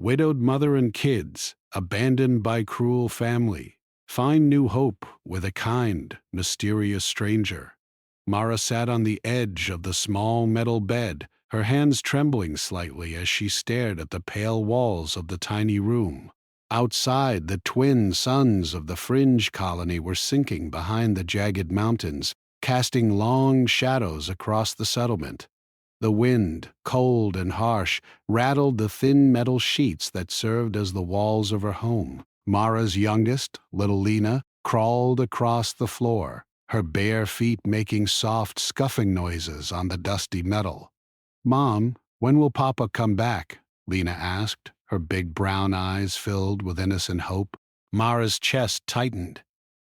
widowed mother and kids, abandoned by cruel family, find new hope with a kind, mysterious stranger. Mara sat on the edge of the small metal bed, her hands trembling slightly as she stared at the pale walls of the tiny room. Outside, the twin suns of the fringe colony were sinking behind the jagged mountains, casting long shadows across the settlement. The wind, cold and harsh, rattled the thin metal sheets that served as the walls of her home. Mara's youngest, little Lena, crawled across the floor, her bare feet making soft scuffing noises on the dusty metal. "Mom, when will Papa come back?" Lena asked, her big brown eyes filled with innocent hope. Mara's chest tightened.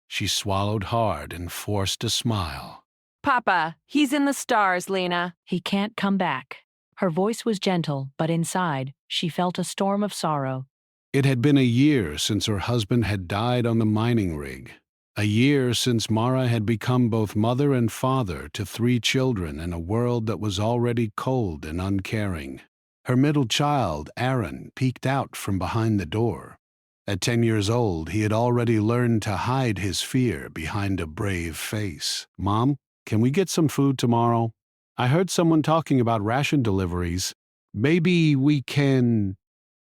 She swallowed hard and forced a smile. Papa, he's in the stars, Lena. He can't come back. Her voice was gentle, but inside, she felt a storm of sorrow. It had been a year since her husband had died on the mining rig. A year since Mara had become both mother and father to 3 children in a world that was already cold and uncaring. Her middle child, Aaron, peeked out from behind the door. At 10 years old, he had already learned to hide his fear behind a brave face. "Mom, can we get some food tomorrow? I heard someone talking about ration deliveries. Maybe we can—"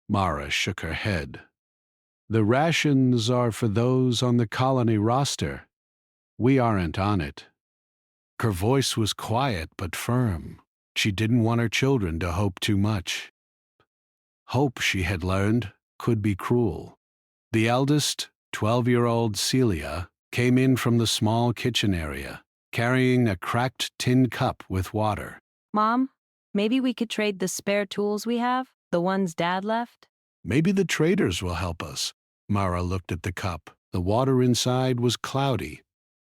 Mara shook her head. "The rations are for those on the colony roster. We aren't on it." Her voice was quiet but firm. She didn't want her children to hope too much. Hope, she had learned, could be cruel. The eldest, 12-year-old Celia, came in from the small kitchen area, carrying a cracked tin cup with water. Mom, maybe we could trade the spare tools we have, the ones Dad left? "Maybe the traders will help us." Mara looked at the cup. The water inside was cloudy,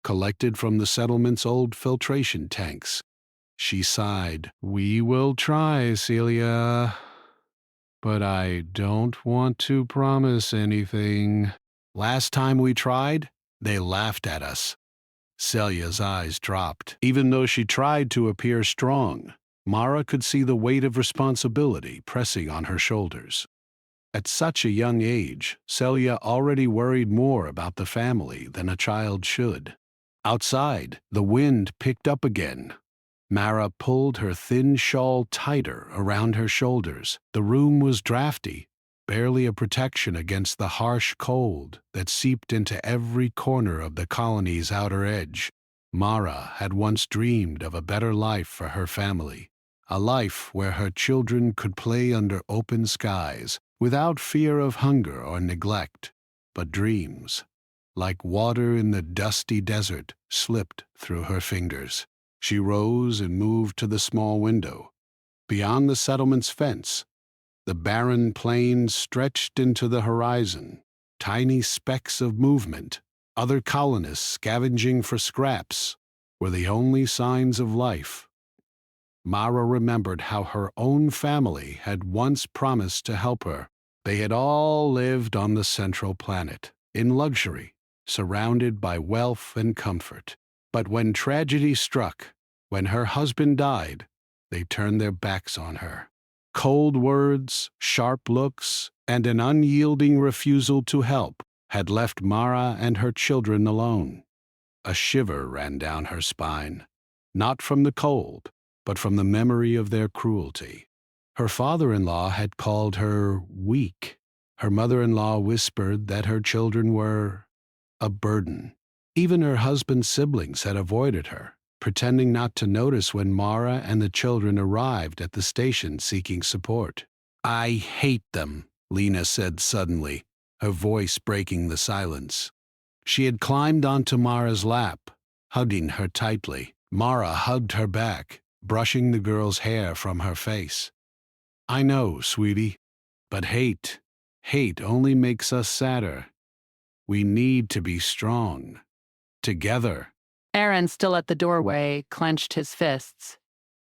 collected from the settlement's old filtration tanks. She sighed. "We will try, Celia, but I don't want to promise anything." "Last time we tried, they laughed at us." Celia's eyes dropped. Even though she tried to appear strong, Mara could see the weight of responsibility pressing on her shoulders. At such a young age, Celia already worried more about the family than a child should. Outside, the wind picked up again. Mara pulled her thin shawl tighter around her shoulders. The room was drafty, barely a protection against the harsh cold that seeped into every corner of the colony's outer edge. Mara had once dreamed of a better life for her family, a life where her children could play under open skies, without fear of hunger or neglect. But dreams, like water in the dusty desert, slipped through her fingers. She rose and moved to the small window. Beyond the settlement's fence, the barren plain stretched into the horizon, tiny specks of movement. Other colonists scavenging for scraps were the only signs of life. Mara remembered how her own family had once promised to help her. They had all lived on the central planet, in luxury, surrounded by wealth and comfort. But when tragedy struck, when her husband died, they turned their backs on her. Cold words, sharp looks, and an unyielding refusal to help had left Mara and her children alone. A shiver ran down her spine, not from the cold, but from the memory of their cruelty. Her father-in-law had called her weak. Her mother-in-law whispered that her children were a burden. Even her husband's siblings had avoided her, pretending not to notice when Mara and the children arrived at the station seeking support. "I hate them," Lena said suddenly, her voice breaking the silence. She had climbed onto Mara's lap, hugging her tightly. Mara hugged her back, brushing the girl's hair from her face. "I know, sweetie, but hate only makes us sadder. We need to be strong. Together." Aaron, still at the doorway, clenched his fists.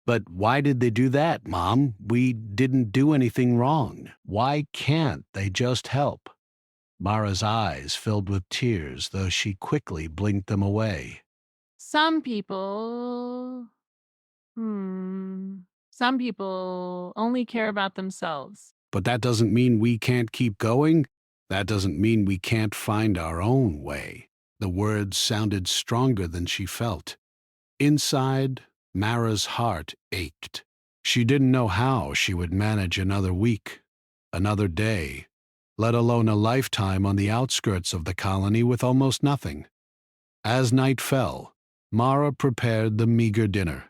"But why did they do that, Mom? We didn't do anything wrong. Why can't they just help?" Mara's eyes filled with tears, though she quickly blinked them away. Some people... Some people only care about themselves. But that doesn't mean we can't keep going. That doesn't mean we can't find our own way. The words sounded stronger than she felt. Inside, Mara's heart ached. She didn't know how she would manage another week, another day, let alone a lifetime on the outskirts of the colony with almost nothing. As night fell, Mara prepared the meager dinner.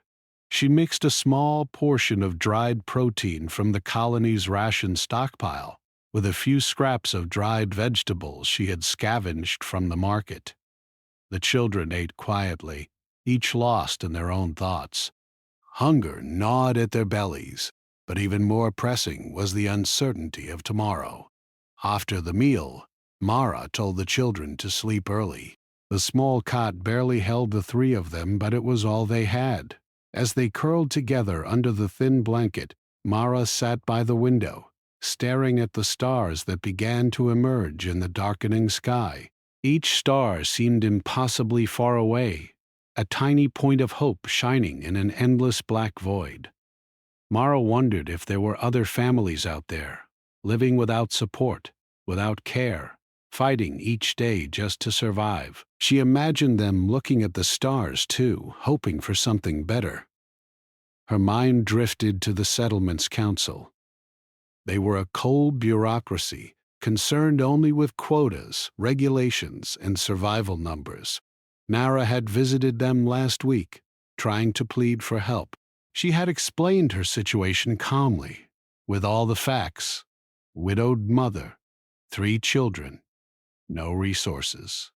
She mixed a small portion of dried protein from the colony's ration stockpile with a few scraps of dried vegetables she had scavenged from the market. The children ate quietly, each lost in their own thoughts. Hunger gnawed at their bellies, but even more pressing was the uncertainty of tomorrow. After the meal, Mara told the children to sleep early. The small cot barely held the three of them, but it was all they had. As they curled together under the thin blanket, Mara sat by the window, staring at the stars that began to emerge in the darkening sky. Each star seemed impossibly far away, a tiny point of hope shining in an endless black void. Mara wondered if there were other families out there, living without support, without care, fighting each day just to survive. She imagined them looking at the stars too, hoping for something better. Her mind drifted to the Settlements Council. They were a cold bureaucracy, concerned only with quotas, regulations, and survival numbers. Mara had visited them last week, trying to plead for help. She had explained her situation calmly, with all the facts: widowed mother, 3 children, no resources.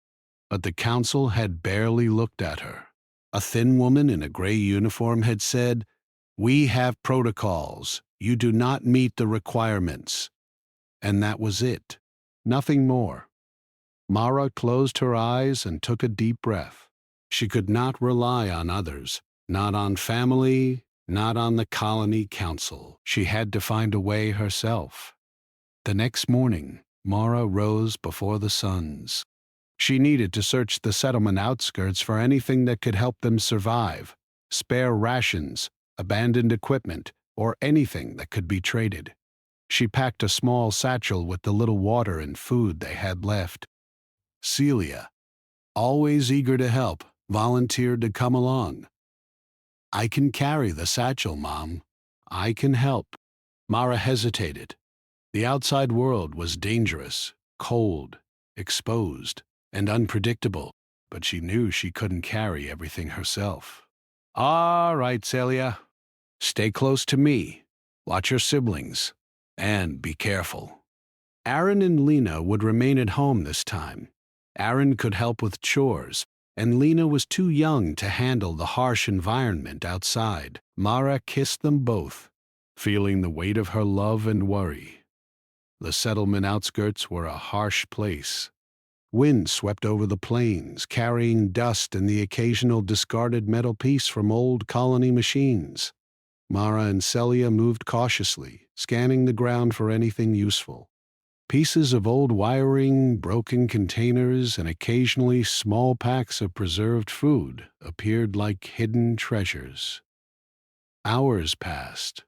But the council had barely looked at her. A thin woman in a gray uniform had said, "We have protocols. You do not meet the requirements." And that was it. Nothing more. Mara closed her eyes and took a deep breath. She could not rely on others, not on family, not on the colony council. She had to find a way herself. The next morning, Mara rose before the suns. She needed to search the settlement outskirts for anything that could help them survive: spare rations, abandoned equipment, or anything that could be traded. She packed a small satchel with the little water and food they had left. Celia, always eager to help, volunteered to come along. "I can carry the satchel, Mom. I can help." Mara hesitated. The outside world was dangerous, cold, exposed, and unpredictable, but she knew she couldn't carry everything herself. "All right, Celia. Stay close to me. Watch your siblings. And be careful." Aaron and Lena would remain at home this time. Aaron could help with chores, and Lena was too young to handle the harsh environment outside. Mara kissed them both, feeling the weight of her love and worry. The settlement outskirts were a harsh place. Wind swept over the plains, carrying dust and the occasional discarded metal piece from old colony machines. Mara and Celia moved cautiously, scanning the ground for anything useful. Pieces of old wiring, broken containers, and occasionally small packs of preserved food appeared like hidden treasures. Hours passed.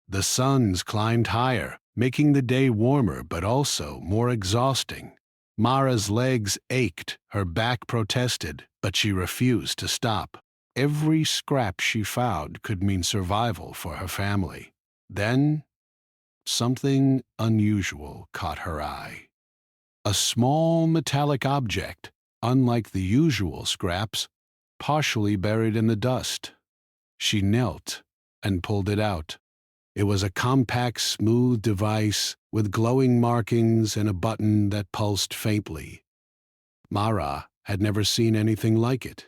The suns climbed higher, making the day warmer but also more exhausting. Mara's legs ached, her back protested, but she refused to stop. Every scrap she found could mean survival for her family. Then, something unusual caught her eye. A small metallic object, unlike the usual scraps, partially buried in the dust. She knelt and pulled it out. It was a compact, smooth device with glowing markings and a button that pulsed faintly. Mara had never seen anything like it.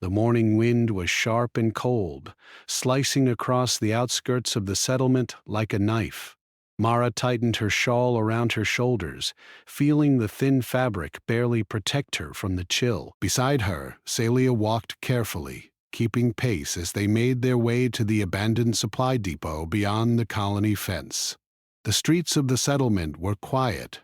The morning wind was sharp and cold, slicing across the outskirts of the settlement like a knife. Mara tightened her shawl around her shoulders, feeling the thin fabric barely protect her from the chill. Beside her, Celia walked carefully, keeping pace as they made their way to the abandoned supply depot beyond the colony fence. The streets of the settlement were quiet,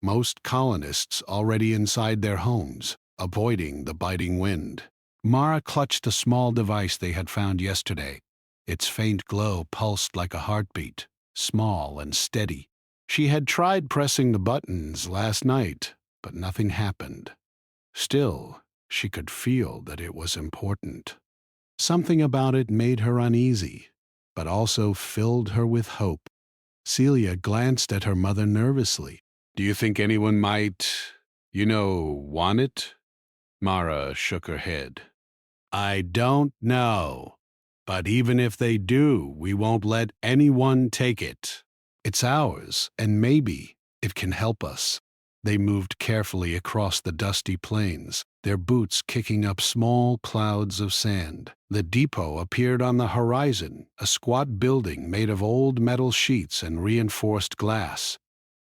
most colonists already inside their homes, avoiding the biting wind. Mara clutched a small device they had found yesterday. Its faint glow pulsed like a heartbeat, small and steady. She had tried pressing the buttons last night, but nothing happened. Still, she could feel that it was important. Something about it made her uneasy, but also filled her with hope. Celia glanced at her mother nervously. "Do you think anyone might, want it?" Mara shook her head. "I don't know. But even if they do, we won't let anyone take it. It's ours, and maybe it can help us." They moved carefully across the dusty plains, their boots kicking up small clouds of sand. The depot appeared on the horizon, a squat building made of old metal sheets and reinforced glass.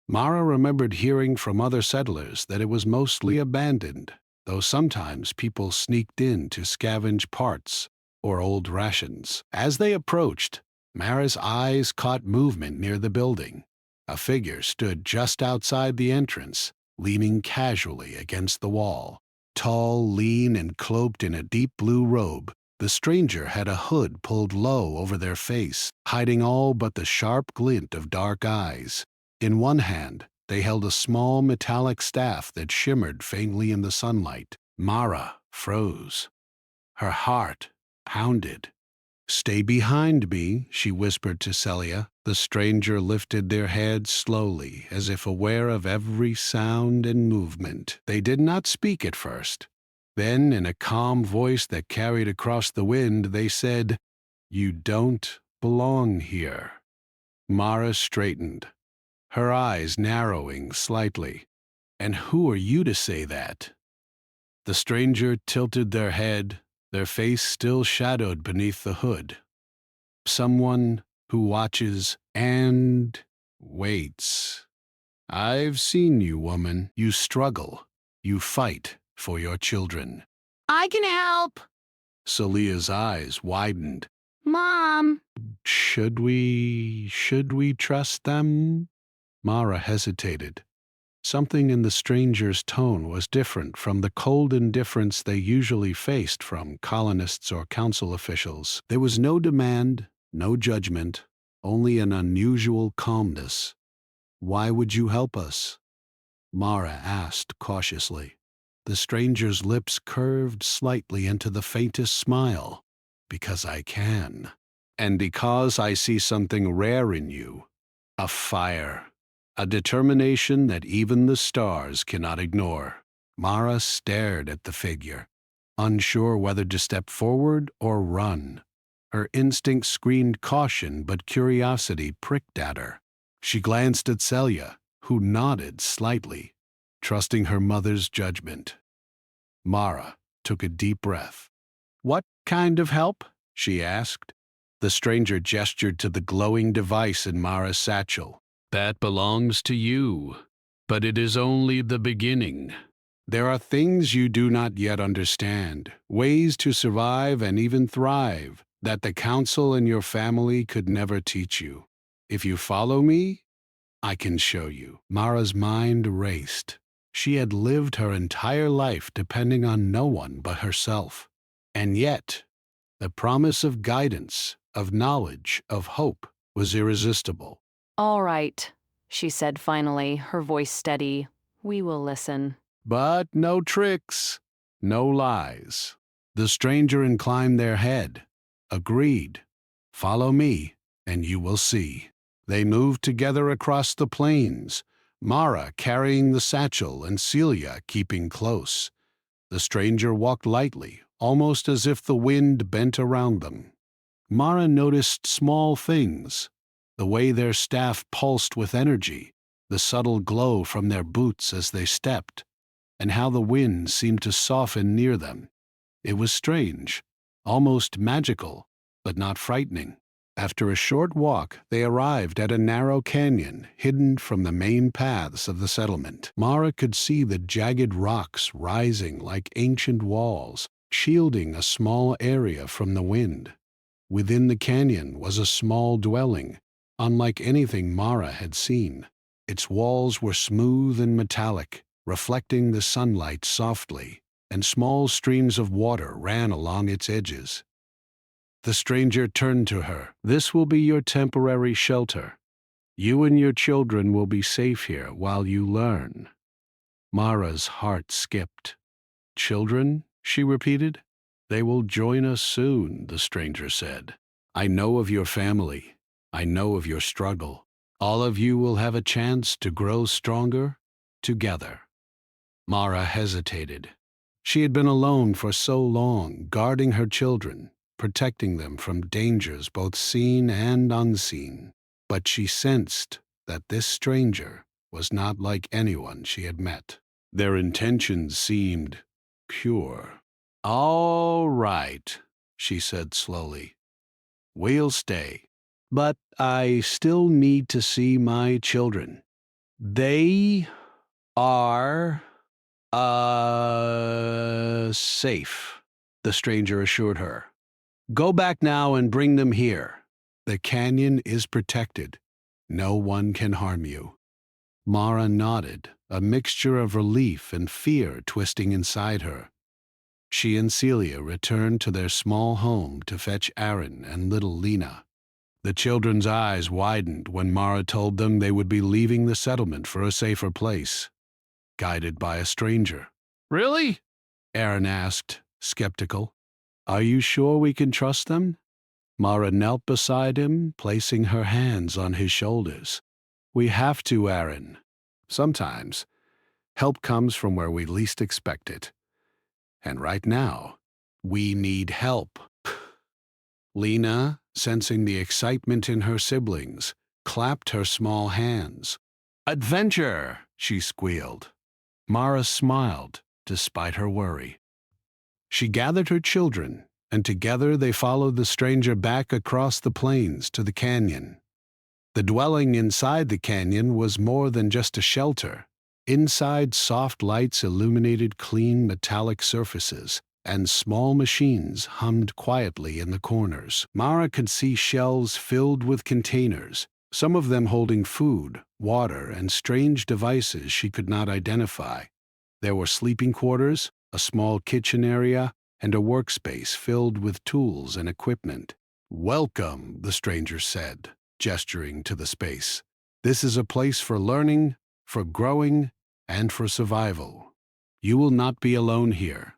Mara remembered hearing from other settlers that it was mostly abandoned, though sometimes people sneaked in to scavenge parts or old rations. As they approached, Mara's eyes caught movement near the building. A figure stood just outside the entrance, leaning casually against the wall. Tall, lean, and cloaked in a deep blue robe, the stranger had a hood pulled low over their face, hiding all but the sharp glint of dark eyes. In one hand, they held a small metallic staff that shimmered faintly in the sunlight. Mara froze. Her heart pounded. "Stay behind me," she whispered to Celia. The stranger lifted their heads slowly, as if aware of every sound and movement. They did not speak at first. Then, in a calm voice that carried across the wind, they said, "You don't belong here." Mara straightened, her eyes narrowing slightly. "And who are you to say that?" The stranger tilted their head, their face still shadowed beneath the hood. "Someone who watches and waits. I've seen you, woman. You struggle. You fight for your children." I can help. Celia's eyes widened. Mom. Should we trust them?" Mara hesitated. Something in the stranger's tone was different from the cold indifference they usually faced from colonists or council officials. There was no demand, no judgment, only an unusual calmness. "Why would you help us?" Mara asked cautiously. The stranger's lips curved slightly into the faintest smile. "Because I can. And because I see something rare in you. A fire. A determination that even the stars cannot ignore." Mara stared at the figure, unsure whether to step forward or run. Her instinct screamed caution, but curiosity pricked at her. She glanced at Celia, who nodded slightly, trusting her mother's judgment. Mara took a deep breath. "What kind of help?" she asked. The stranger gestured to the glowing device in Mara's satchel. "That belongs to you, but it is only the beginning. There are things you do not yet understand, ways to survive and even thrive, that the council and your family could never teach you. If you follow me, I can show you." Mara's mind raced. She had lived her entire life depending on no one but herself. And yet, the promise of guidance, of knowledge, of hope was irresistible. "All right," she said finally, her voice steady. "We will listen." But no tricks, no lies. The stranger inclined their head, agreed. "Follow me, and you will see." They moved together across the plains, Mara carrying the satchel and Celia keeping close. The stranger walked lightly, almost as if the wind bent around them. Mara noticed small things, the way their staff pulsed with energy, the subtle glow from their boots as they stepped, and how the wind seemed to soften near them. It was strange, almost magical, but not frightening. After a short walk, they arrived at a narrow canyon hidden from the main paths of the settlement. Mara could see the jagged rocks rising like ancient walls, shielding a small area from the wind. Within the canyon was a small dwelling, unlike anything Mara had seen. Its walls were smooth and metallic, reflecting the sunlight softly, and small streams of water ran along its edges. The stranger turned to her. "This will be your temporary shelter. You and your children will be safe here while you learn. Mara's heart skipped. Children? She repeated. They will join us soon, the stranger said. I know of your family. I know of your struggle. All of you will have a chance to grow stronger together. Mara hesitated. She had been alone for so long, guarding her children, protecting them from dangers both seen and unseen. But she sensed that this stranger was not like anyone she had met. Their intentions seemed pure. All right, she said slowly. We'll stay. But I still need to see my children. They are, safe, the stranger assured her. Go back now and bring them here. The canyon is protected. No one can harm you. Mara nodded, a mixture of relief and fear twisting inside her. She and Celia returned to their small home to fetch Aaron and little Lena. The children's eyes widened when Mara told them they would be leaving the settlement for a safer place, guided by a stranger. Really? Aaron asked, skeptical. Are you sure we can trust them? Mara knelt beside him, placing her hands on his shoulders. We have to, Aaron. Sometimes, help comes from where we least expect it. And right now, we need help. Lena, sensing the excitement in her siblings, clapped her small hands. Adventure, she squealed. Mara smiled, despite her worry. She gathered her children, and together they followed the stranger back across the plains to the canyon. The dwelling inside the canyon was more than just a shelter. Inside, soft lights illuminated clean metallic surfaces, and small machines hummed quietly in the corners. Mara could see shelves filled with containers, some of them holding food, water, and strange devices she could not identify. There were sleeping quarters, a small kitchen area, and a workspace filled with tools and equipment. Welcome, the stranger said, gesturing to the space. This is a place for learning, for growing, and for survival. You will not be alone here.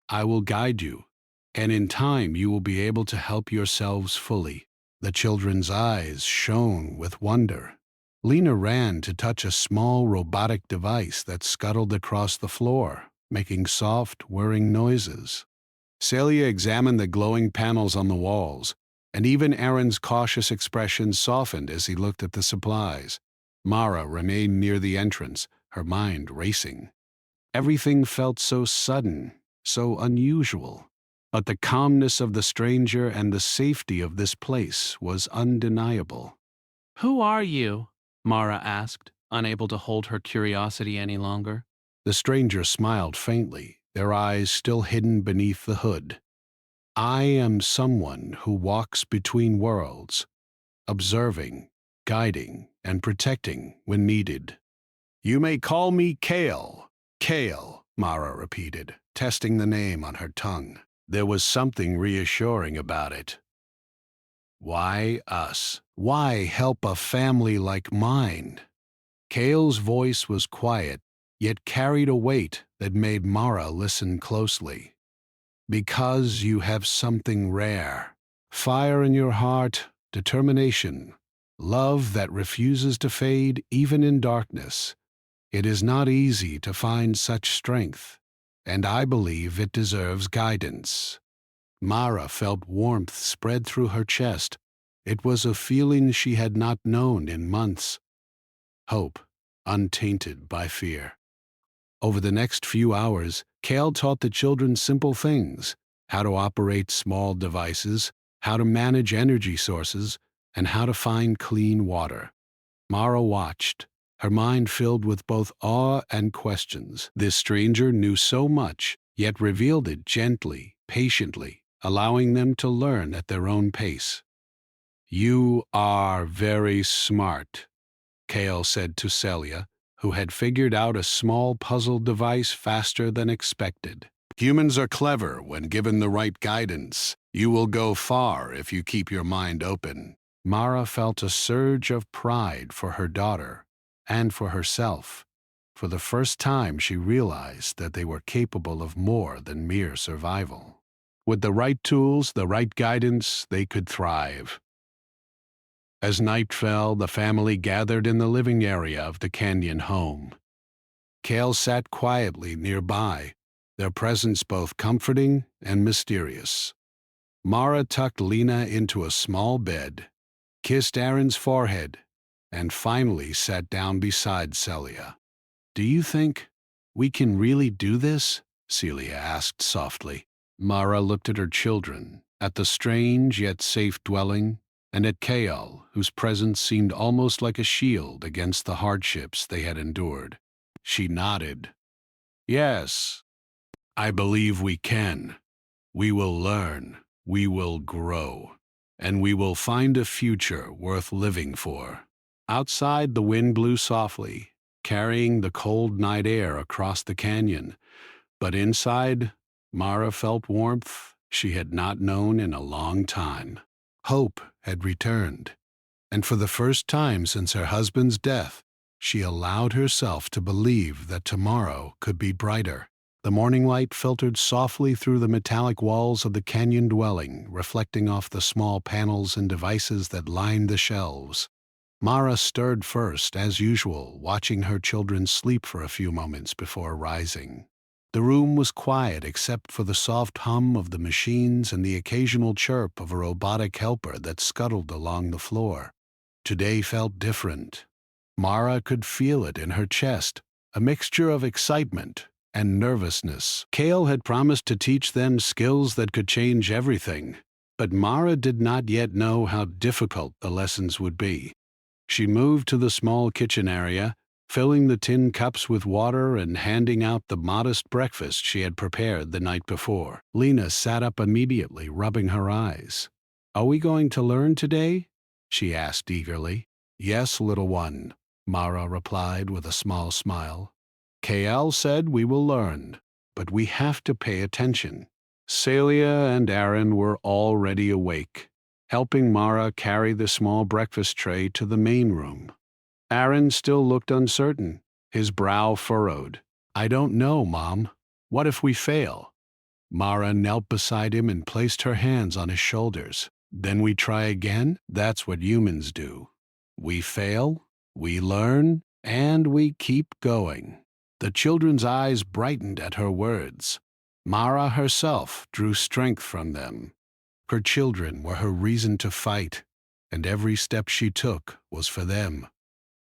I will guide you, and in time you will be able to help yourselves fully. The children's eyes shone with wonder. Lena ran to touch a small robotic device that scuttled across the floor, making soft, whirring noises. Celia examined the glowing panels on the walls, and even Aaron's cautious expression softened as he looked at the supplies. Mara remained near the entrance, her mind racing. Everything felt so sudden, so unusual. But the calmness of the stranger and the safety of this place was undeniable. Who are you? Mara asked, unable to hold her curiosity any longer. The stranger smiled faintly, their eyes still hidden beneath the hood. I am someone who walks between worlds, observing, guiding, and protecting when needed. You may call me Kale. Kale, Mara repeated, testing the name on her tongue. There was something reassuring about it. Why us? Why help a family like mine? Kale's voice was quiet, yet carried a weight that made Mara listen closely. Because you have something rare. Fire in your heart, determination, love that refuses to fade even in darkness. It is not easy to find such strength, and I believe it deserves guidance. Mara felt warmth spread through her chest. It was a feeling she had not known in months. Hope, untainted by fear. Over the next few hours, Kale taught the children simple things: how to operate small devices, how to manage energy sources, and how to find clean water. Mara watched, her mind filled with both awe and questions. This stranger knew so much, yet revealed it gently, patiently, allowing them to learn at their own pace. You are very smart, Kale said to Celia, who had figured out a small puzzle device faster than expected. Humans are clever when given the right guidance. You will go far if you keep your mind open. Mara felt a surge of pride for her daughter and for herself. For the first time, she realized that they were capable of more than mere survival. With the right tools, the right guidance, they could thrive. As night fell, the family gathered in the living area of the canyon home. Kale sat quietly nearby, their presence both comforting and mysterious. Mara tucked Lena into a small bed, kissed Aaron's forehead, and finally sat down beside Celia. "Do you think we can really do this?" Celia asked softly. Mara looked at her children, at the strange yet safe dwelling, and at Kael, whose presence seemed almost like a shield against the hardships they had endured. She nodded. "Yes, I believe we can. We will learn, we will grow, and we will find a future worth living for." Outside, the wind blew softly, carrying the cold night air across the canyon. But inside, Mara felt warmth she had not known in a long time. Hope had returned, and for the first time since her husband's death, she allowed herself to believe that tomorrow could be brighter. The morning light filtered softly through the metallic walls of the canyon dwelling, reflecting off the small panels and devices that lined the shelves. Mara stirred first, as usual, watching her children sleep for a few moments before rising. The room was quiet except for the soft hum of the machines and the occasional chirp of a robotic helper that scuttled along the floor. Today felt different. Mara could feel it in her chest, a mixture of excitement and nervousness. Kale had promised to teach them skills that could change everything, but Mara did not yet know how difficult the lessons would be. She moved to the small kitchen area, filling the tin cups with water and handing out the modest breakfast she had prepared the night before. Lena sat up immediately, rubbing her eyes. "Are we going to learn today?" she asked eagerly. "Yes, little one," Mara replied with a small smile. "Kael said we will learn, but we have to pay attention." Celia and Aaron were already awake, helping Mara carry the small breakfast tray to the main room. Aaron still looked uncertain, his brow furrowed. "I don't know, Mom. What if we fail?" Mara knelt beside him and placed her hands on his shoulders. "Then we try again? That's what humans do. We fail, we learn, and we keep going." The children's eyes brightened at her words. Mara herself drew strength from them. Her children were her reason to fight, and every step she took was for them.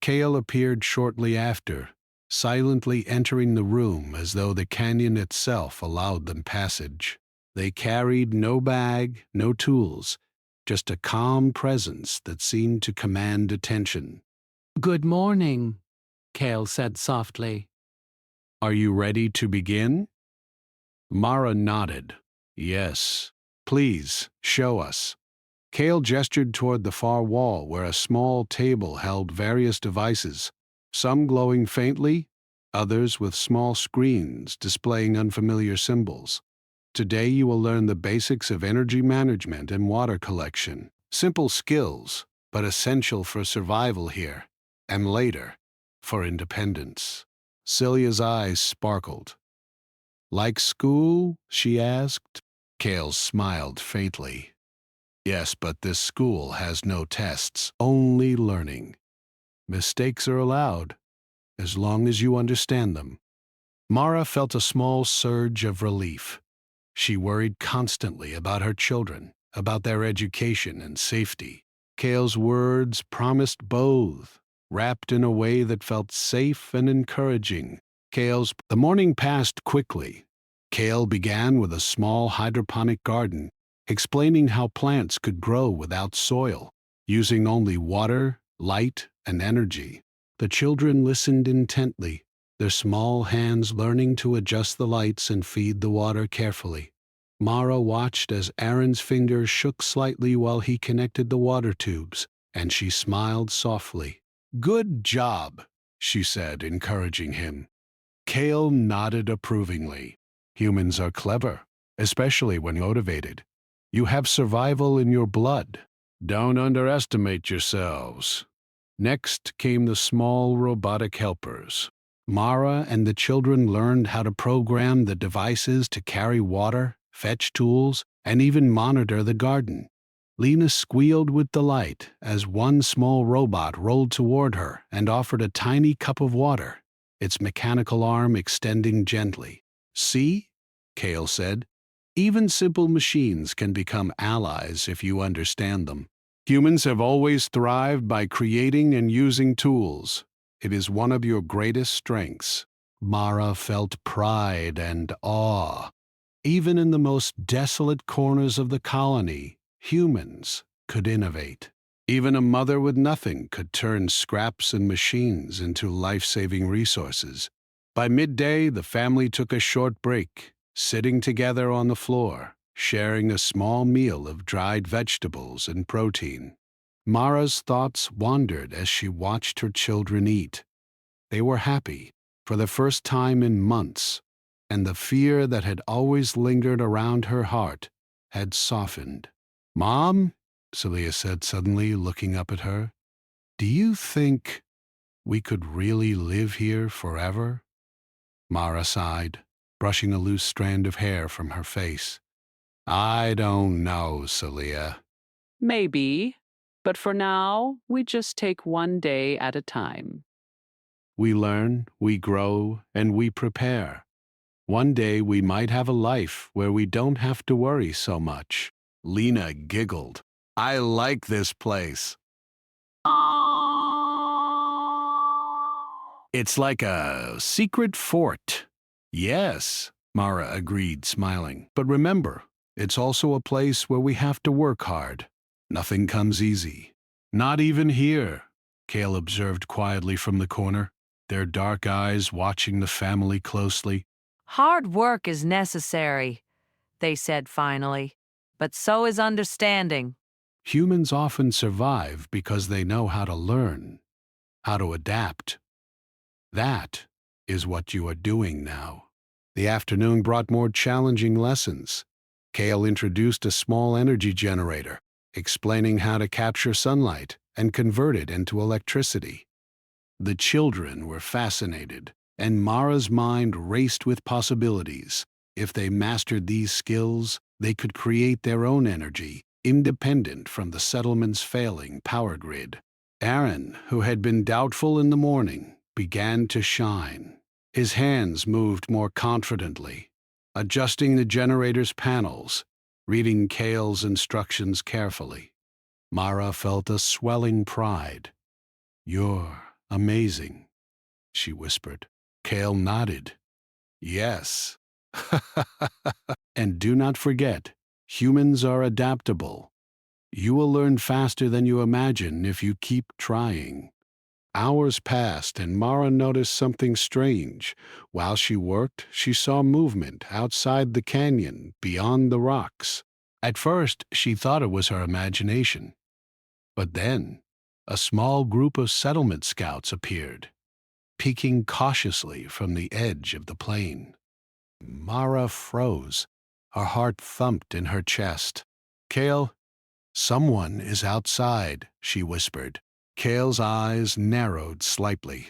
Kale appeared shortly after, silently entering the room as though the canyon itself allowed them passage. They carried no bag, no tools, just a calm presence that seemed to command attention. "Good morning," Kale said softly. "Are you ready to begin?" Mara nodded. "Yes. Please, show us." Kale gestured toward the far wall where a small table held various devices, some glowing faintly, others with small screens displaying unfamiliar symbols. "Today you will learn the basics of energy management and water collection. Simple skills, but essential for survival here, and later, for independence." Celia's eyes sparkled. "Like school?" she asked. Kale smiled faintly. "Yes, but this school has no tests, only learning. Mistakes are allowed, as long as you understand them." Mara felt a small surge of relief. She worried constantly about her children, about their education and safety. Kale's words promised both, wrapped in a way that felt safe and encouraging. The morning passed quickly. Kale began with a small hydroponic garden, explaining how plants could grow without soil, using only water, light, and energy. The children listened intently, their small hands learning to adjust the lights and feed the water carefully. Mara watched as Aaron's fingers shook slightly while he connected the water tubes, and she smiled softly. "Good job," she said, encouraging him. Kale nodded approvingly. "Humans are clever, especially when motivated. You have survival in your blood." Don't underestimate yourselves. Next came the small robotic helpers. Mara and the children learned how to program the devices to carry water, fetch tools, and even monitor the garden. Lena squealed with delight as one small robot rolled toward her and offered a tiny cup of water, its mechanical arm extending gently. "See?" Kale said. "Even simple machines can become allies if you understand them. Humans have always thrived by creating and using tools. It is one of your greatest strengths." Mara felt pride and awe. Even in the most desolate corners of the colony, humans could innovate. Even a mother with nothing could turn scraps and machines into life-saving resources. By midday, the family took a short break, sitting together on the floor, sharing a small meal of dried vegetables and protein. Mara's thoughts wandered as she watched her children eat. They were happy, for the first time in months, and the fear that had always lingered around her heart had softened. "Mom," Celia said suddenly, looking up at her, "do you think we could really live here forever?" Mara sighed, brushing a loose strand of hair from her face. "I don't know, Celia." Maybe, but for now, we just take one day at a time. We learn, we grow, and we prepare. One day we might have a life where we don't have to worry so much. Lena giggled. "I like this place. It's like a secret fort." "Yes," Mara agreed, smiling. "But remember, it's also a place where we have to work hard. Nothing comes easy." "Not even here," Cale observed quietly from the corner, their dark eyes watching the family closely. Hard work is necessary, they said finally, but so is understanding. Humans often survive because they know how to learn, how to adapt. That is what you are doing now. The afternoon brought more challenging lessons. Cale introduced a small energy generator, explaining how to capture sunlight and convert it into electricity. The children were fascinated, and Mara's mind raced with possibilities. If they mastered these skills, they could create their own energy, independent from the settlement's failing power grid. Aaron, who had been doubtful in the morning, began to shine. His hands moved more confidently, adjusting the generator's panels, reading Cale's instructions carefully. Mara felt a swelling pride. "You're amazing," she whispered. Cale nodded. "Yes." "And do not forget, humans are adaptable. You will learn faster than you imagine if you keep trying." Hours passed, and Mara noticed something strange. While she worked, she saw movement outside the canyon, beyond the rocks. At first, she thought it was her imagination. But then, a small group of settlement scouts appeared, peeking cautiously from the edge of the plain. Mara froze. Her heart thumped in her chest. "Cale, someone is outside," she whispered. Cale's eyes narrowed slightly.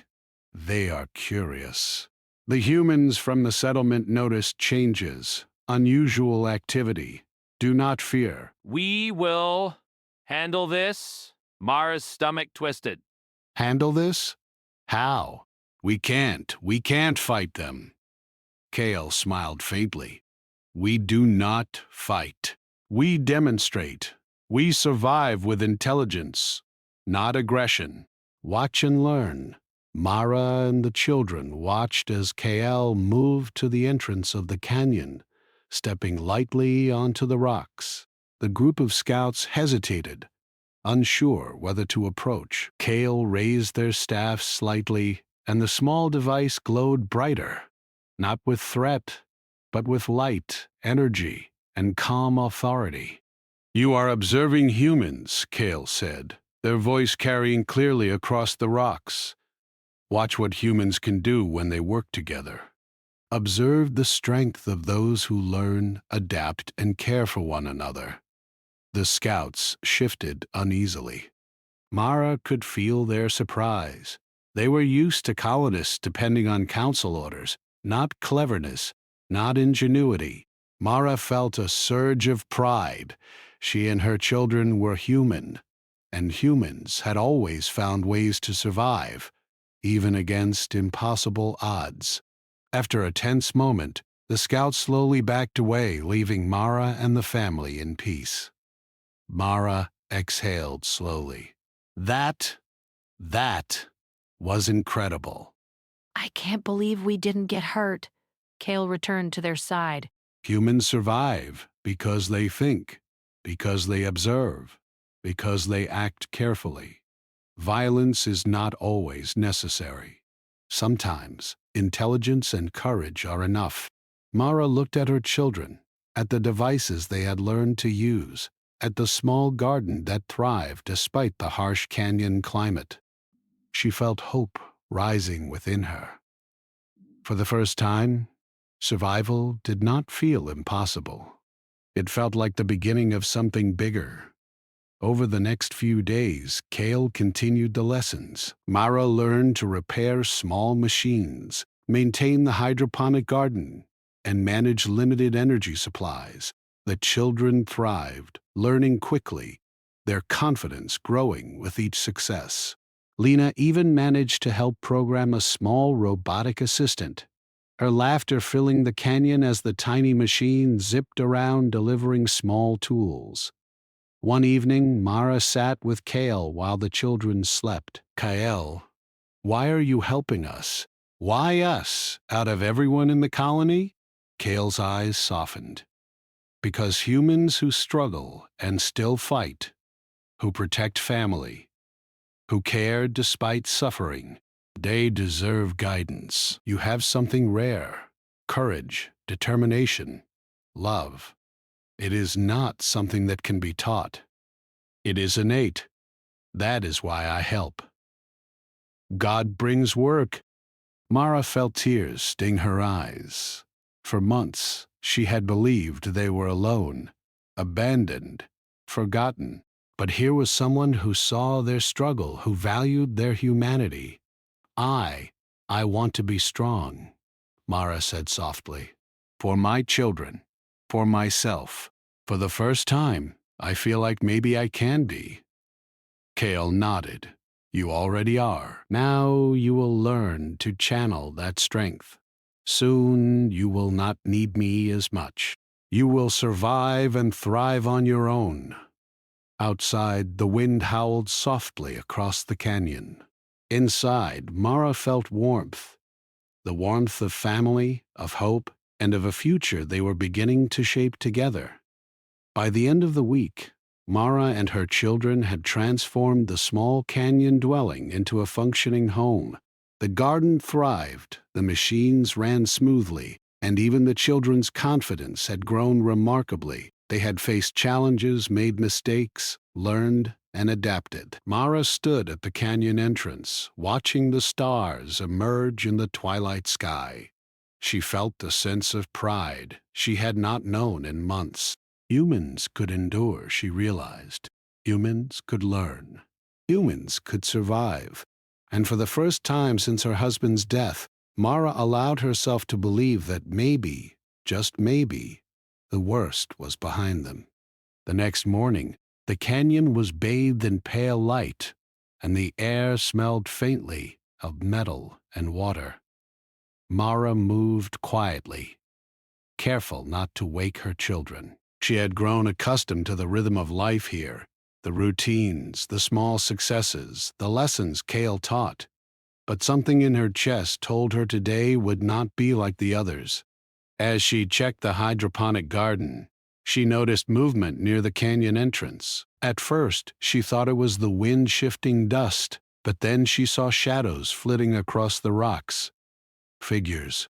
"They are curious." The humans from the settlement noticed changes, unusual activity. "Do not fear." We will handle this. Mara's stomach twisted. "Handle this? How?" We can't fight them." Cale smiled faintly. "We do not fight. We demonstrate. We survive with intelligence, not aggression. Watch and learn." Mara and the children watched as Cale moved to the entrance of the canyon, stepping lightly onto the rocks. The group of scouts hesitated, unsure whether to approach. Cale raised their staffs slightly, and the small device glowed brighter, not with threat, but with light, energy, and calm authority. "You are observing humans," Cale said, their voice carrying clearly across the rocks. "Watch what humans can do when they work together. Observe the strength of those who learn, adapt, and care for one another. The scouts shifted uneasily. Mara could feel their surprise. They were used to colonists depending on council orders, not cleverness, not ingenuity. Mara felt a surge of pride. She and her children were human, and humans had always found ways to survive, even against impossible odds. After a tense moment, the scouts slowly backed away, leaving Mara and the family in peace. Mara exhaled slowly. That was incredible. I can't believe we didn't get hurt. Kale returned to their side. Humans survive because they think, because they observe, because they act carefully. Violence is not always necessary. Sometimes intelligence and courage are enough. Mara looked at her children, at the devices they had learned to use, at the small garden that thrived despite the harsh canyon climate. She felt hope rising within her. For the first time, survival did not feel impossible. It felt like the beginning of something bigger. Over the next few days, Kale continued the lessons. Mara learned to repair small machines, maintain the hydroponic garden, and manage limited energy supplies. The children thrived, learning quickly, their confidence growing with each success. Lena even managed to help program a small robotic assistant, her laughter filling the canyon as the tiny machine zipped around delivering small tools. One evening, Mara sat with Kale while the children slept. "Kale, why are you helping us? Why us, out of everyone in the colony?" Kale's eyes softened. "Because humans who struggle and still fight, who protect family, who care despite suffering, they deserve guidance. You have something rare: courage, determination, love. It is not something that can be taught. It is innate. That is why I help." God brings work. Mara felt tears sting her eyes. For months, she had believed they were alone, abandoned, forgotten. But here was someone who saw their struggle, who valued their humanity. I want to be strong," Mara said softly. "For my children, for myself. For the first time, I feel like maybe I can be." Kale nodded. "You already are. Now you will learn to channel that strength. Soon you will not need me as much. You will survive and thrive on your own." Outside, the wind howled softly across the canyon. Inside, Mara felt warmth. The warmth of family, of hope, and of a future they were beginning to shape together. By the end of the week, Mara and her children had transformed the small canyon dwelling into a functioning home. The garden thrived, the machines ran smoothly, and even the children's confidence had grown remarkably. They had faced challenges, made mistakes, learned, and adapted. Mara stood at the canyon entrance, watching the stars emerge in the twilight sky. She felt the sense of pride she had not known in months. Humans could endure, she realized. Humans could learn. Humans could survive. And for the first time since her husband's death, Mara allowed herself to believe that maybe, just maybe, the worst was behind them. The next morning, the canyon was bathed in pale light, and the air smelled faintly of metal and water. Mara moved quietly, careful not to wake her children. She had grown accustomed to the rhythm of life here, the routines, the small successes, the lessons Kale taught. But something in her chest told her today would not be like the others. As she checked the hydroponic garden, she noticed movement near the canyon entrance. At first, she thought it was the wind shifting dust, but then she saw shadows flitting across the rocks. Figures.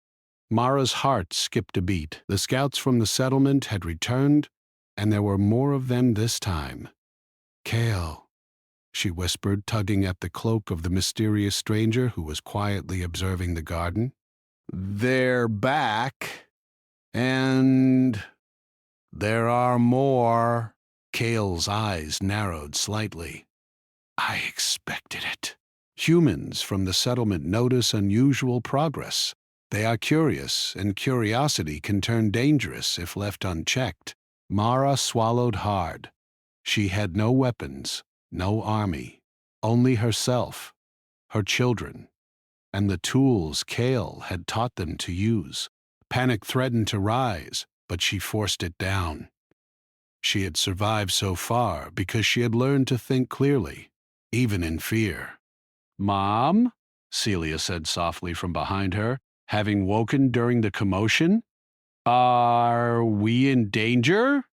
Mara's heart skipped a beat. The scouts from the settlement had returned, and there were more of them this time. "Kale," she whispered, tugging at the cloak of the mysterious stranger who was quietly observing the garden. "They're back. And there are more." Kale's eyes narrowed slightly. I expected it. Humans from the settlement notice unusual progress. They are curious, and curiosity can turn dangerous if left unchecked. Mara swallowed hard. She had no weapons, no army, only herself, her children, and the tools Kale had taught them to use. Panic threatened to rise, but she forced it down. She had survived so far because she had learned to think clearly, even in fear. "Mom?" Celia said softly from behind her, having woken during the commotion. "Are we in danger?"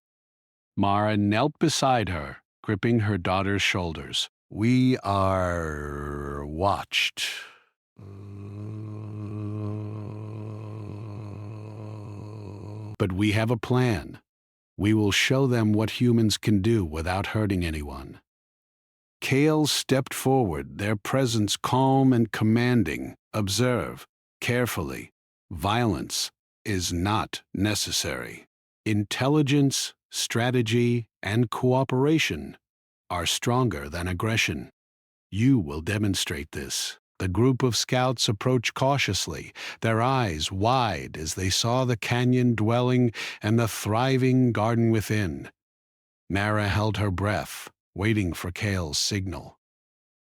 Mara knelt beside her, gripping her daughter's shoulders. "We are watched." "But we have a plan. We will show them what humans can do without hurting anyone." Kale stepped forward, their presence calm and commanding. "Observe, carefully. Violence is not necessary. Intelligence, strategy, and cooperation are stronger than aggression. You will demonstrate this." The group of scouts approached cautiously, their eyes wide as they saw the canyon dwelling and the thriving garden within. Mara held her breath, waiting for Kale's signal.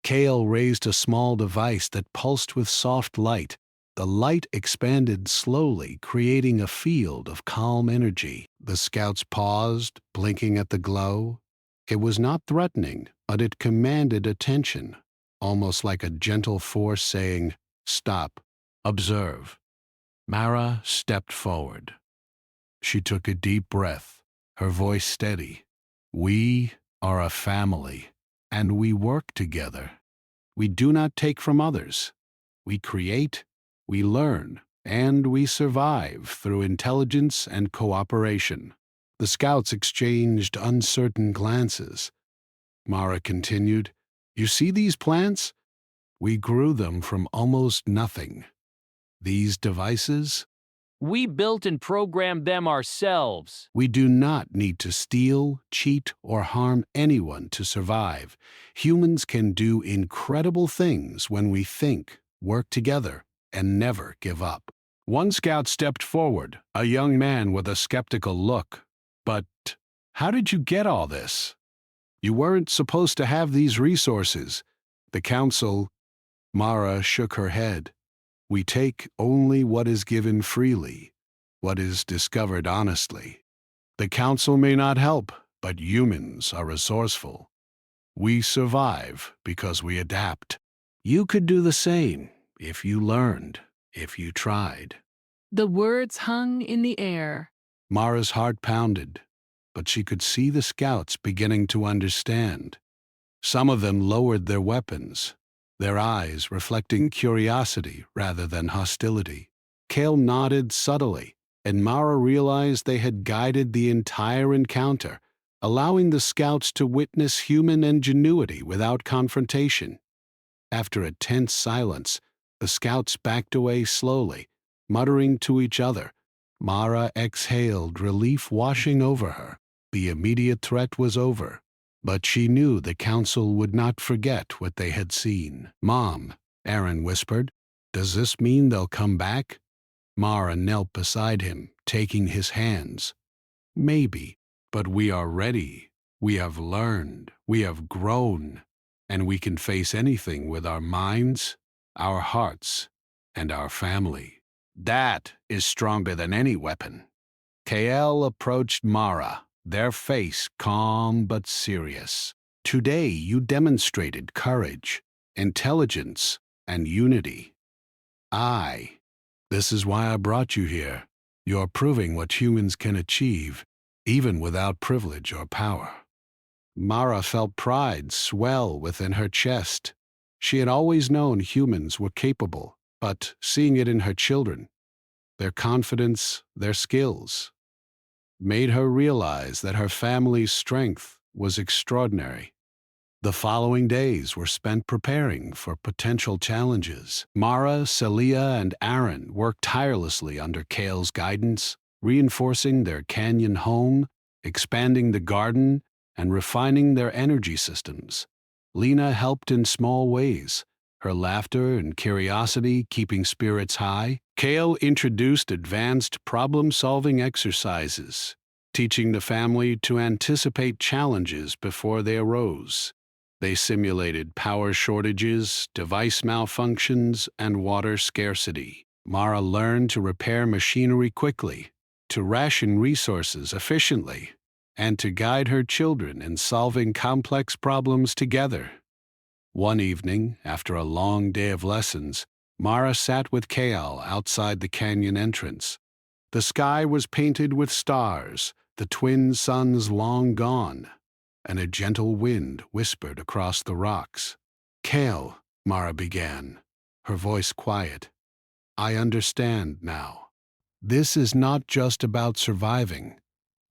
Kale raised a small device that pulsed with soft light. The light expanded slowly, creating a field of calm energy. The scouts paused, blinking at the glow. It was not threatening, but it commanded attention, almost like a gentle force saying, "Stop, observe." Mara stepped forward. She took a deep breath, her voice steady. "We are a family, and we work together. We do not take from others. We create, we learn, and we survive through intelligence and cooperation." The scouts exchanged uncertain glances. Mara continued, "You see these plants? We grew them from almost nothing. These devices? We built and programmed them ourselves. We do not need to steal, cheat, or harm anyone to survive. Humans can do incredible things when we think, work together, and never give up." One scout stepped forward, a young man with a skeptical look. "But how did you get all this? You weren't supposed to have these resources." The council. Mara shook her head. "We take only what is given freely, what is discovered honestly. The council may not help, but humans are resourceful. We survive because we adapt. You could do the same if you learned, if you tried." The words hung in the air. Mara's heart pounded, but she could see the scouts beginning to understand. Some of them lowered their weapons, their eyes reflecting curiosity rather than hostility. Kale nodded subtly, and Mara realized they had guided the entire encounter, allowing the scouts to witness human ingenuity without confrontation. After a tense silence, the scouts backed away slowly, muttering to each other. Mara exhaled, relief washing over her. The immediate threat was over, but she knew the council would not forget what they had seen. "Mom," Aaron whispered, "does this mean they'll come back?" Mara knelt beside him, taking his hands. "Maybe, but we are ready. We have learned, we have grown, and we can face anything with our minds, our hearts, and our family. That is stronger than any weapon." Kael approached Mara, their face calm but serious. "Today you demonstrated courage, intelligence, and unity. This is why I brought you here. You're proving what humans can achieve, even without privilege or power." Mara felt pride swell within her chest. She had always known humans were capable, but seeing it in her children, their confidence, their skills, made her realize that her family's strength was extraordinary. The following days were spent preparing for potential challenges. Mara, Celia, and Aaron worked tirelessly under Kale's guidance, reinforcing their canyon home, expanding the garden, and refining their energy systems. Lena helped in small ways, her laughter and curiosity keeping spirits high. Kale introduced advanced problem-solving exercises, teaching the family to anticipate challenges before they arose. They simulated power shortages, device malfunctions, and water scarcity. Mara learned to repair machinery quickly, to ration resources efficiently, and to guide her children in solving complex problems together. One evening, after a long day of lessons, Mara sat with Kale outside the canyon entrance. The sky was painted with stars, the twin suns long gone, and a gentle wind whispered across the rocks. "Kale," Mara began, her voice quiet, "I understand now. This is not just about surviving.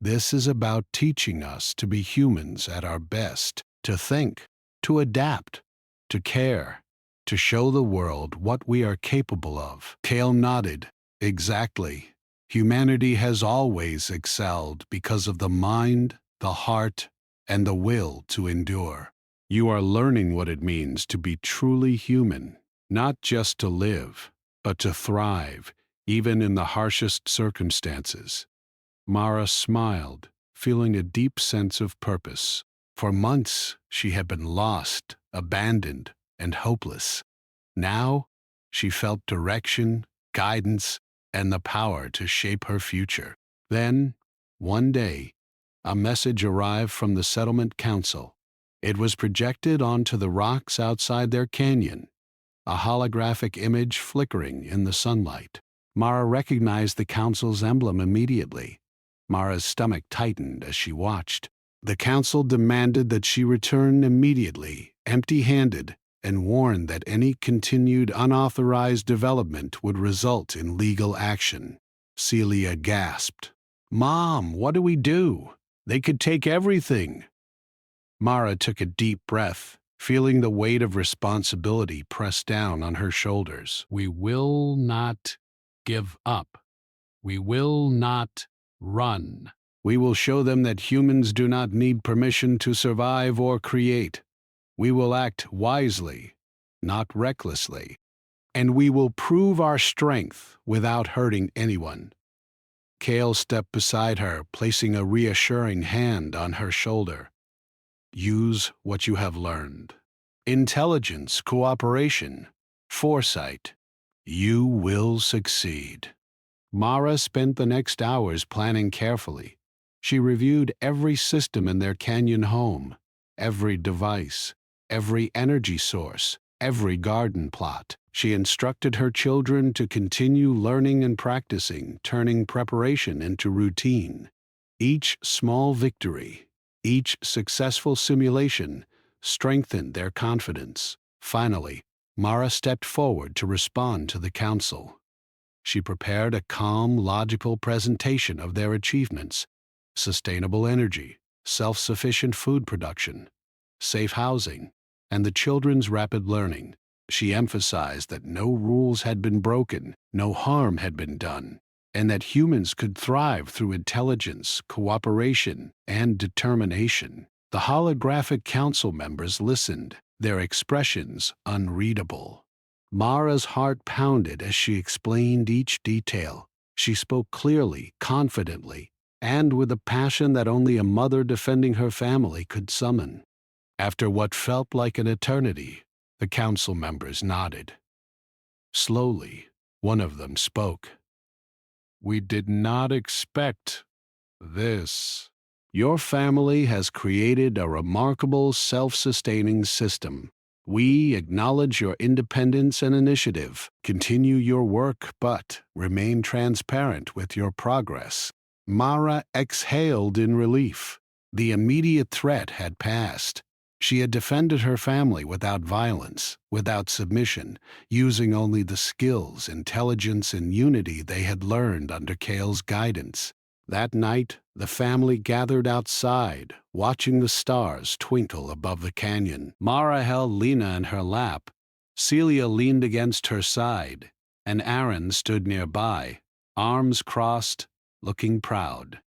This is about teaching us to be humans at our best, to think, to adapt, to care, to show the world what we are capable of." Kale nodded. "Exactly. Humanity has always excelled because of the mind, the heart, and the will to endure. You are learning what it means to be truly human, not just to live, but to thrive, even in the harshest circumstances." Mara smiled, feeling a deep sense of purpose. For months, she had been lost, abandoned, and hopeless. Now, she felt direction, guidance, and the power to shape her future. Then, one day, a message arrived from the settlement council. It was projected onto the rocks outside their canyon, a holographic image flickering in the sunlight. Mara recognized the council's emblem immediately. Mara's stomach tightened as she watched. The council demanded that she return immediately, empty-handed, and warned that any continued unauthorized development would result in legal action. Celia gasped. "Mom, what do we do? They could take everything." Mara took a deep breath, feeling the weight of responsibility press down on her shoulders. "We will not give up. We will not run. We will show them that humans do not need permission to survive or create. We will act wisely, not recklessly. And we will prove our strength without hurting anyone." Kale stepped beside her, placing a reassuring hand on her shoulder. "Use what you have learned. Intelligence, cooperation, foresight. You will succeed." Mara spent the next hours planning carefully. She reviewed every system in their canyon home, every device, every energy source, every garden plot. She instructed her children to continue learning and practicing, turning preparation into routine. Each small victory, each successful simulation, strengthened their confidence. Finally, Mara stepped forward to respond to the council. She prepared a calm, logical presentation of their achievements: sustainable energy, self-sufficient food production, safe housing, and the children's rapid learning. She emphasized that no rules had been broken, no harm had been done, and that humans could thrive through intelligence, cooperation, and determination. The holographic council members listened, their expressions unreadable. Mara's heart pounded as she explained each detail. She spoke clearly, confidently, and with a passion that only a mother defending her family could summon. After what felt like an eternity, the council members nodded. Slowly, one of them spoke. "We did not expect this. Your family has created a remarkable self-sustaining system. We acknowledge your independence and initiative. Continue your work, but remain transparent with your progress." Mara exhaled in relief. The immediate threat had passed. She had defended her family without violence, without submission, using only the skills, intelligence, and unity they had learned under Kale's guidance. That night, the family gathered outside, watching the stars twinkle above the canyon. Mara held Lena in her lap. Celia leaned against her side, and Aaron stood nearby, arms crossed, looking proud.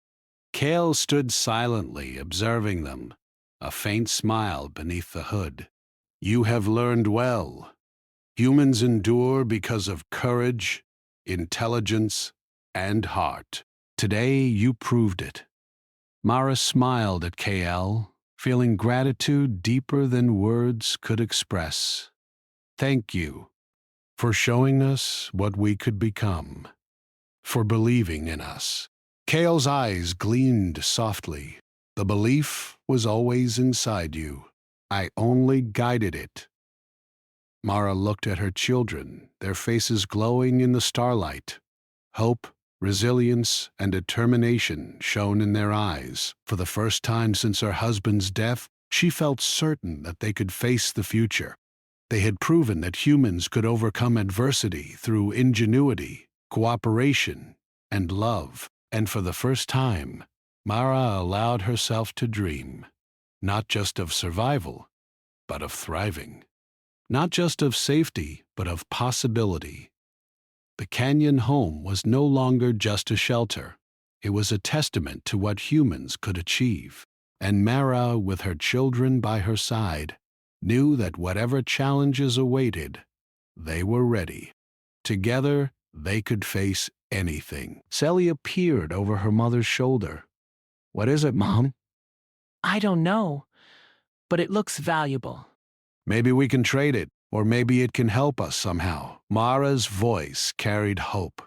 Kale stood silently, observing them, a faint smile beneath the hood. You have learned well. Humans endure because of courage, intelligence, and heart. Today you proved it. Mara smiled at KL, feeling gratitude deeper than words could express. Thank you for showing us what we could become, for believing in us. KL's eyes gleamed softly. The belief was always inside you. I only guided it. Mara looked at her children, their faces glowing in the starlight. Hope, resilience, and determination shone in their eyes. For the first time since her husband's death, she felt certain that they could face the future. They had proven that humans could overcome adversity through ingenuity, cooperation, and love. And for the first time, Mara allowed herself to dream, not just of survival, but of thriving. Not just of safety, but of possibility. The canyon home was no longer just a shelter. It was a testament to what humans could achieve. And Mara, with her children by her side, knew that whatever challenges awaited, they were ready. Together, they could face anything. Celia peered over her mother's shoulder. What is it, Mom? I don't know, but it looks valuable. Maybe we can trade it, or maybe it can help us somehow. Mara's voice carried hope,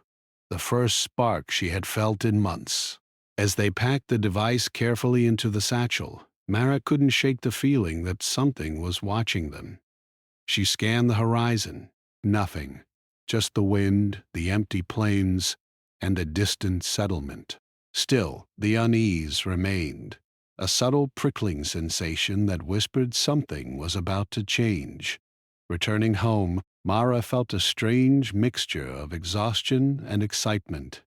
the first spark she had felt in months. As they packed the device carefully into the satchel, Mara couldn't shake the feeling that something was watching them. She scanned the horizon. Nothing. Just the wind, the empty plains, and a distant settlement. Still, the unease remained, a subtle prickling sensation that whispered something was about to change. Returning home, Mara felt a strange mixture of exhaustion and excitement.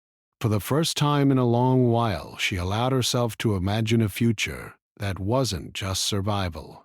For the first time in a long while, she allowed herself to imagine a future that wasn't just survival.